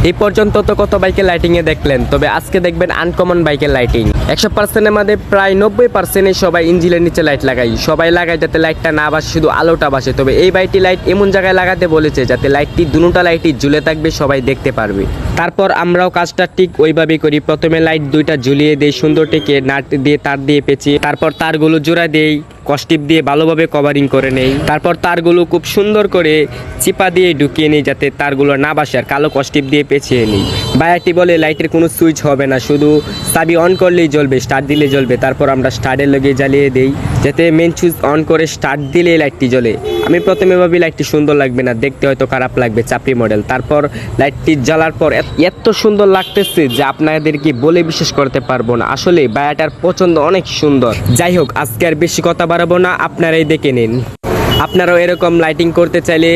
এই পর্যন্ত তো কত বাইকের লাইটিং এ দেখলেন, তবে আজকে দেখবেন আনকমন বাইকের লাইটিং। 100%-এর মধ্যে প্রায় 90% সবাই ইঞ্জিনের নিচে লাইট লাগাই, সবাই লাগায় যাতে লাইটটা না বাসে, শুধু আলোটা বাসে। তবে এই বাইকটি লাইট এমন জায়গায় লাগাতে বলেছে যাতে লাইটটি দুটোটা লাইটই ঝুলে থাকবে, সবাই দেখতে পারবে। তারপর আমরাও কাজটা ঠিক ওইভাবেই করি। প্রথমে লাইট দুইটা ঝুলিয়ে দেই সুন্দর টেকে, নাট দিয়ে তার দিয়ে পেঁচিয়ে, তারপর তারগুলো জোড়া দেই, কস্টিপ দিয়ে ভালোভাবে কভারিং করে নেই। তারপর তারগুলো খুব সুন্দর করে চিপা দিয়ে ঢুকিয়ে নিই যাতে তারগুলো না বাসে, আর কালো কস্টিপ দিয়ে পেঁচিয়ে নিই। ভাইয়াটি বলে লাইটের কোনো সুইচ হবে না, শুধু চাবি অন করলেই জ্বলবে, স্টার্ট দিলে জ্বলবে। তারপর আমরা স্টার্টের লাগিয়ে জ্বালিয়ে দেই যাতে মেন সুইচ অন করে স্টার্ট দিলে লাইটটি জ্বলে। আমি প্রথমে ভাবি লাইটটি সুন্দর লাগবে না, দেখতে হয়তো খারাপ লাগবে, চাপড়ি মডেল। তারপর লাইটটি জ্বালার পর এত সুন্দর লাগতেছে যে আপনাদেরকে বলে বিশেষ করতে পারবো না। আসলে ভাইয়াটার পছন্দ অনেক সুন্দর। যাই হোক, আজকে আর বেশি কথা বাড়াবো না, আপনারাই দেখে নিন। আপনারাও এরকম লাইটিং করতে চাইলে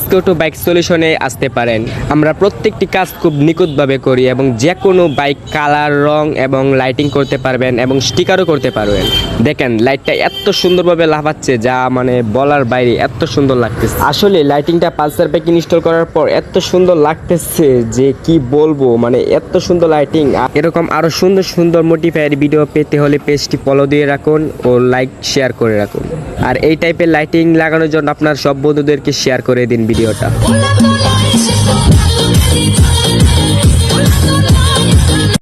স্কুটো বাইক সলিউশনে আসতে পারেন। আমরা প্রত্যেকটি কাজ খুব নিখুঁতভাবে করি এবং যে কোনো বাইক কালার, রং এবং লাইটিং করতে পারবেন এবং স্টিকারও করতে পারবেন। দেখেন লাইটটা এত সুন্দরভাবে লাফাচ্ছে যা মানে বলার বাইরে, এত সুন্দর লাগতেছে। আসলে লাইটিংটা পালসার বাইক ইনস্টল করার পর এত সুন্দর লাগতেছে যে কি বলবো, মানে এত সুন্দর লাইটিং। এরকম আরো সুন্দর সুন্দর মোটিফায়ার ভিডিও পেতে হলে পেজটি ফলো দিয়ে রাখুন ও লাইক শেয়ার করে রাখুন। আর এই টাইপের লাইটিং লাগানোর জন্য আপনার সব বন্ধুদেরকে শেয়ার করে দিন ভিডিওটা।